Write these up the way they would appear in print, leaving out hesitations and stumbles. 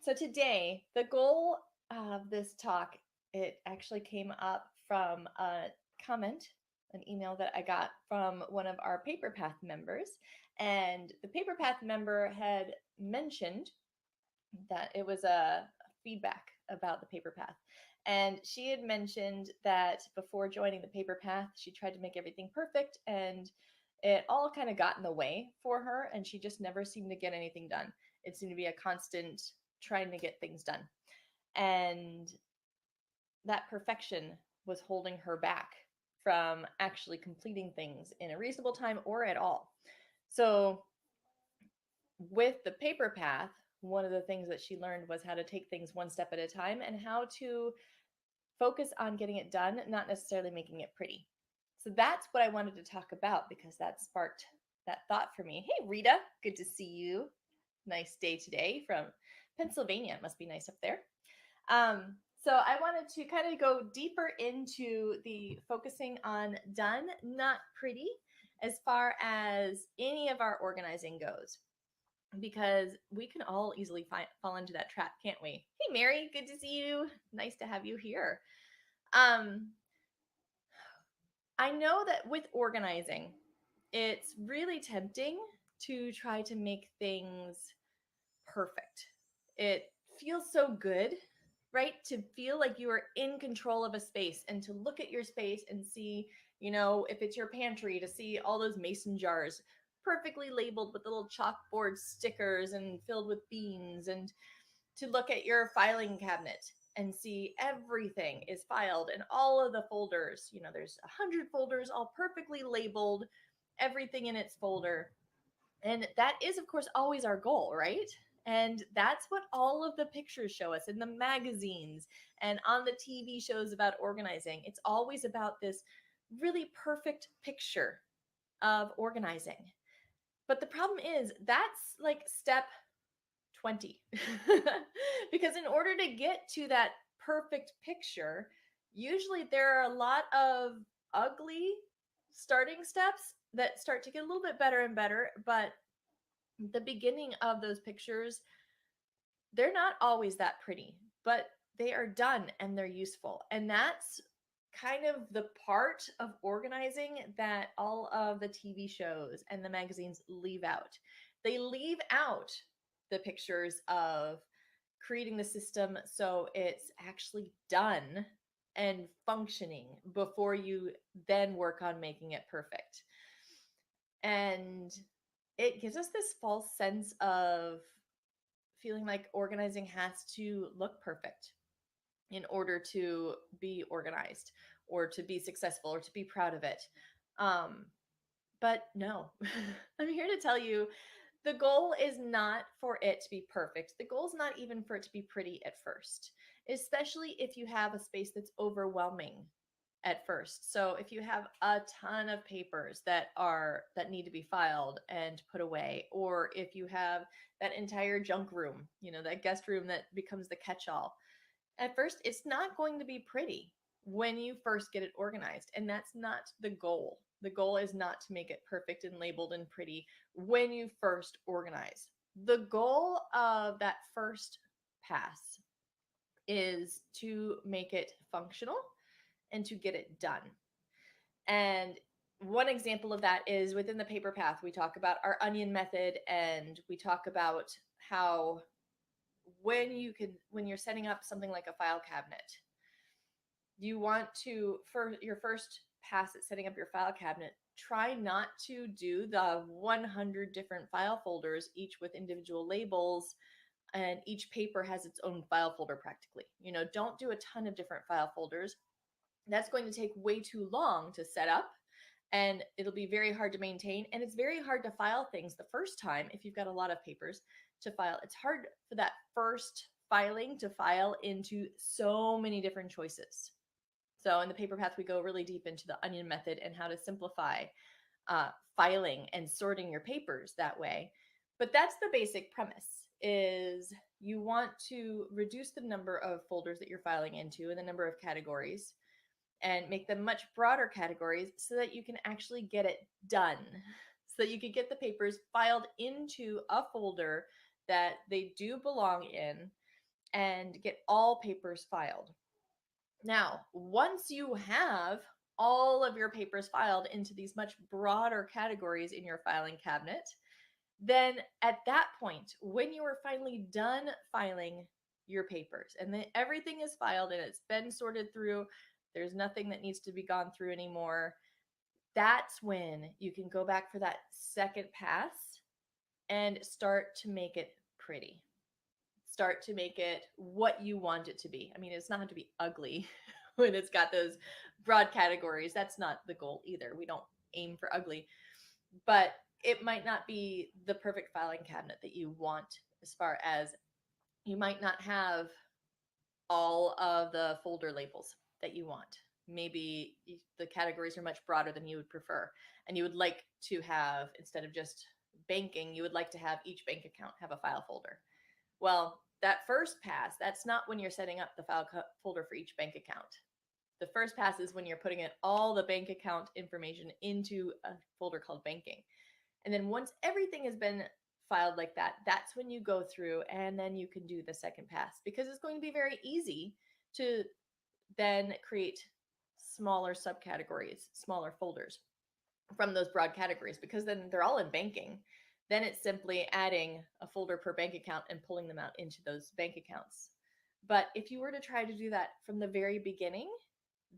So today, the goal of this talk, it actually came up from a comment, an email that I got from one of our Paper Path members. And the Paper Path member had mentioned that it was a feedback about the Paper Path. And she had mentioned that before joining the Paper Path, she tried to make everything perfect and it all kind of got in the way for her and she just never seemed to get anything done. It seemed to be a constant trying to get things done. And that perfection was holding her back from actually completing things in a reasonable time or at all. So, with the paper path, one of the things that she learned was how to take things one step at a time and how to focus on getting it done, not necessarily making it pretty. So that's what I wanted to talk about because that sparked that thought for me. Hey, Rita, good to see you. Nice day today from Pennsylvania. It must be nice up there. So I wanted to kind of go deeper into the focusing on done, not pretty, as far as any of our organizing goes, because we can all easily fall into that trap, can't we? Hey, Mary, good to see you. Nice to have you here. Um, I know that with organizing, it's really tempting to try to make things perfect. It feels so good, right? To feel like you are in control of a space and to look at your space and see, if it's your pantry, to see all those mason jars perfectly labeled with little chalkboard stickers and filled with beans, and to look at your filing cabinet and see everything is filed and all of the folders, there's 100 folders all perfectly labeled, everything in its folder. And that is, of course, always our goal, right? And that's what all of the pictures show us in the magazines and on the TV shows about organizing. It's always about this really perfect picture of organizing. But the problem is, that's like step 20. Because in order to get to that perfect picture, usually there are a lot of ugly starting steps that start to get a little bit better and better, but the beginning of those pictures, they're not always that pretty, but they are done and they're useful. And that's kind of the part of organizing that all of the TV shows and the magazines leave out. They leave out the pictures of creating the system so it's actually done and functioning before you then work on making it perfect. And it gives us this false sense of feeling like organizing has to look perfect in order to be organized or to be successful or to be proud of it. Um, but no, I'm here to tell you the goal is not for it to be perfect. The goal is not even for it to be pretty at first, especially if you have a space that's overwhelming at first. So if you have a ton of papers that need to be filed and put away, or if you have that entire junk room, that guest room that becomes the catch-all, at first it's not going to be pretty when you first get it organized, and that's not the goal. The goal is not to make it perfect and labeled and pretty when you first organize. The goal of that first pass is to make it functional and to get it done. And one example of that is within the paper path, we talk about our onion method, and we talk about how when you're setting up something like a file cabinet, you want to, for your first pass at setting up your file cabinet, try not to do the 100 different file folders, each with individual labels, and each paper has its own file folder practically. Don't do a ton of different file folders. That's going to take way too long to set up, and it'll be very hard to maintain, and it's very hard to file things the first time if you've got a lot of papers to file. It's hard for that first filing to file into so many different choices. So in the paper path, we go really deep into the onion method and how to simplify filing and sorting your papers that way. But that's the basic premise, is you want to reduce the number of folders that you're filing into and the number of categories, and make them much broader categories so that you can actually get it done, so that you can get the papers filed into a folder that they do belong in, and get all papers filed. Now, once you have all of your papers filed into these much broader categories in your filing cabinet, then at that point, when you are finally done filing your papers and then everything is filed and it's been sorted through, there's nothing that needs to be gone through anymore, that's when you can go back for that second pass and start to make it pretty. Start to make it what you want it to be. I mean, it's not have to be ugly when it's got those broad categories. That's not the goal either. We don't aim for ugly, but it might not be the perfect filing cabinet that you want, as far as you might not have all of the folder labels that you want. Maybe the categories are much broader than you would prefer, and you would like to have, instead of just banking, you would like to have each bank account have a file folder. Well, that first pass, that's not when you're setting up the file folder for each bank account. The first pass is when you're putting in all the bank account information into a folder called banking. And then once everything has been filed like that, that's when you go through and then you can do the second pass, because it's going to be very easy to then create smaller subcategories, smaller folders from those broad categories, because then they're all in banking. Then it's simply adding a folder per bank account and pulling them out into those bank accounts. But if you were to try to do that from the very beginning,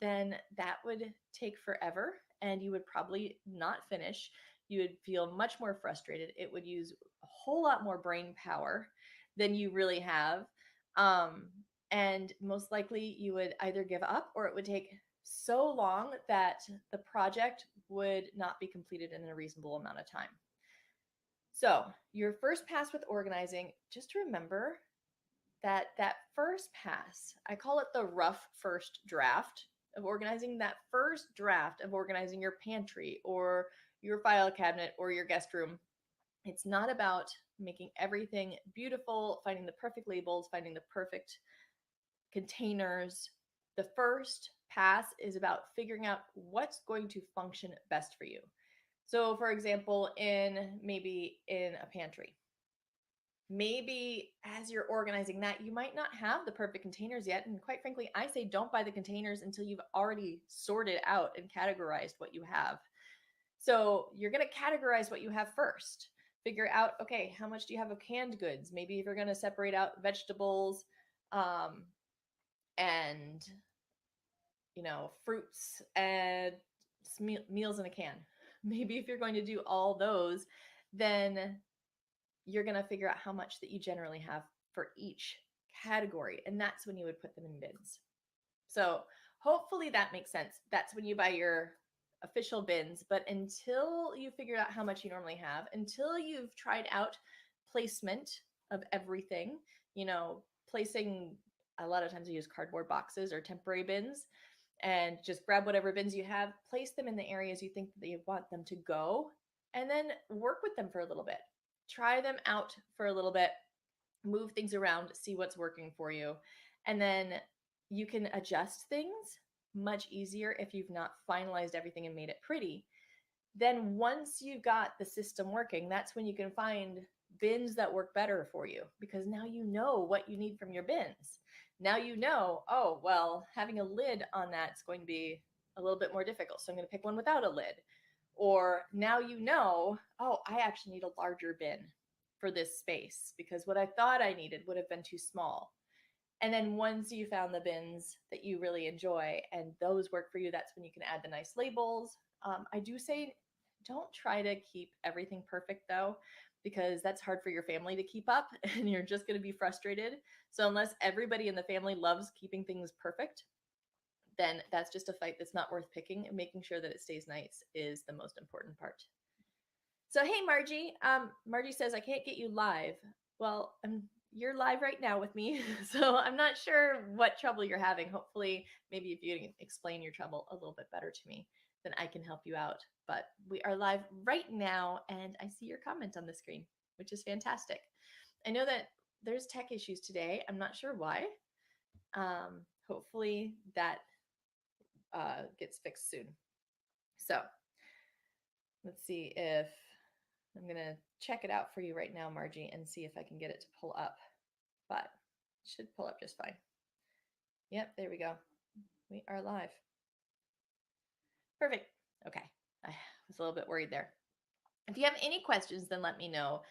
then that would take forever and you would probably not finish. You would feel much more frustrated. It would use a whole lot more brain power than you really have. Um, and most likely you would either give up, or it would take so long that the project would not be completed in a reasonable amount of time. So, your first pass with organizing, just remember that that first pass, I call it the rough first draft of organizing. That first draft of organizing your pantry or your file cabinet or your guest room, it's not about making everything beautiful, finding the perfect labels, finding the perfect containers. The first pass is about figuring out what's going to function best for you. So, for example, maybe in a pantry, maybe as you're organizing that, you might not have the perfect containers yet. And quite frankly, I say don't buy the containers until you've already sorted out and categorized what you have. So you're going to categorize what you have first. Figure out, okay, how much do you have of canned goods? Maybe if you're going to separate out vegetables, and fruits and meals in a can. Maybe if you're going to do all those, then you're going to figure out how much that you generally have for each category, and that's when you would put them in bins. So hopefully that makes sense. That's when you buy your official bins. But until you figure out how much you normally have, until you've tried out placement of everything, placing, a lot of times you use cardboard boxes or temporary bins, and just grab whatever bins you have, place them in the areas you think that you want them to go, and then work with them for a little bit. Try them out for a little bit, move things around, see what's working for you. And then you can adjust things much easier if you've not finalized everything and made it pretty. Then once you've got the system working, that's when you can find bins that work better for you, because now you know what you need from your bins. Now you know, oh, well, having a lid on that's going to be a little bit more difficult, so I'm going to pick one without a lid. Or now you know, oh, I actually need a larger bin for this space because what I thought I needed would have been too small. And then once you found the bins that you really enjoy and those work for you, that's when you can add the nice labels. I do say don't try to keep everything perfect though, because that's hard for your family to keep up and you're just going to be frustrated. So, unless everybody in the family loves keeping things perfect, then that's just a fight that's not worth picking. And making sure that it stays nice is the most important part. So, hey, Margie. Margie says, I can't get you live. Well, you're live right now with me. So, I'm not sure what trouble you're having. Hopefully, maybe if you can explain your trouble a little bit better to me, then I can help you out. But we are live right now, and I see your comment on the screen, which is fantastic. I know that there's tech issues today. I'm not sure why. Hopefully, that gets fixed soon. So, let's see if I'm going to check it out for you right now, Margie, and see if I can get it to pull up. But Should pull up just fine. Yep, there we go. We are live. Perfect. Okay. I was a little bit worried there. If you have any questions, then let me know.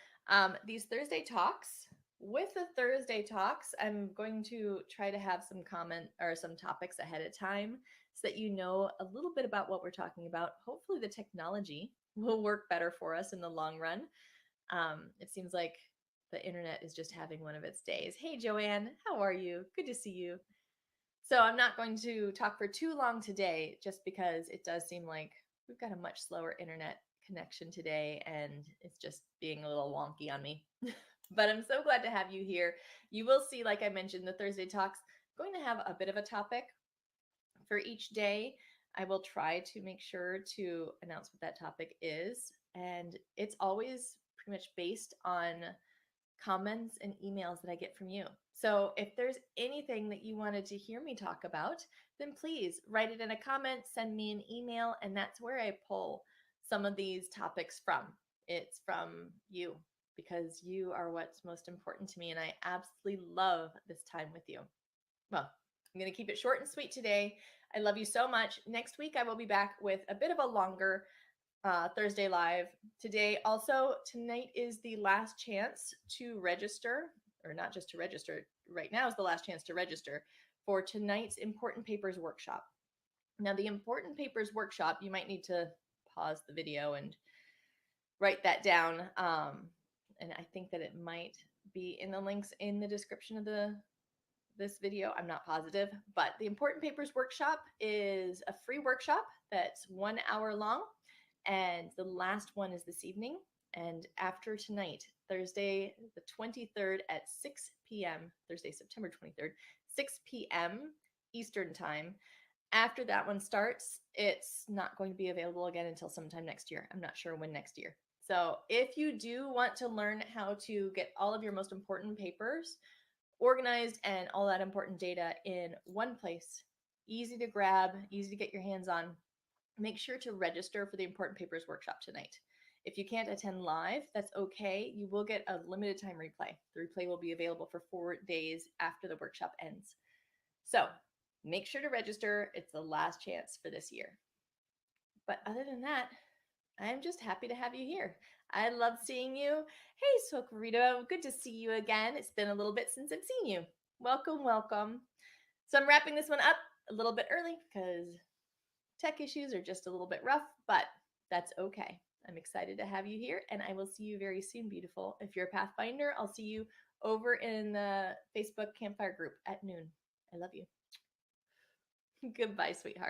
These Thursday talks, with the Thursday talks, I'm going to try to have some comment or some topics ahead of time so that you know a little bit about what we're talking about. Hopefully, the technology will work better for us in the long run. It seems like the internet is just having one of its days. Hey, Joanne, how are you? Good to see you. So I'm not going to talk for too long today just because it does seem like we've got a much slower internet connection today and it's just being a little wonky on me. But I'm so glad to have you here. You will see, like I mentioned, the Thursday talks going to have a bit of a topic for each day. I will try to make sure to announce what that topic is. And it's always pretty much based on comments and emails that I get from you. So if there's anything that you wanted to hear me talk about, then please write it in a comment, send me an email, and that's where I pull some of these topics from. It's from you because you are what's most important to me, and I absolutely love this time with you. Well, I'm going to keep it short and sweet today. I love you so much. Next week, I will be back with a bit of a longer Thursday live. Tonight is the last chance to register, or not just to register. Right now is the last chance to register for tonight's Important Papers workshop. Now, the Important Papers workshop, you might need to pause the video and write that down. And I think that it might be in the links in the description of this video. I'm not positive, but the Important Papers workshop is a free workshop that's 1 hour long. And the last one is this evening. And after tonight, Thursday, the 23rd at 6 p.m., Thursday, September 23rd, 6 p.m. Eastern time. After that one starts, it's not going to be available again until sometime next year. I'm not sure when next year. So if you do want to learn how to get all of your most important papers organized and all that important data in one place, easy to grab, easy to get your hands on, make sure to register for the Important Papers workshop tonight. If you can't attend live, that's okay. You will get a limited time replay. The replay will be available for 4 days after the workshop ends. So make sure to register. It's the last chance for this year. But other than that, I'm just happy to have you here. I love seeing you. Hey, Socorito, good to see you again. It's been a little bit since I've seen you. Welcome, welcome. So I'm wrapping this one up a little bit early because tech issues are just a little bit rough, but that's okay. I'm excited to have you here, and I will see you very soon, beautiful. If you're a Pathfinder, I'll see you over in the Facebook campfire group at noon. I love you. Goodbye, sweetheart.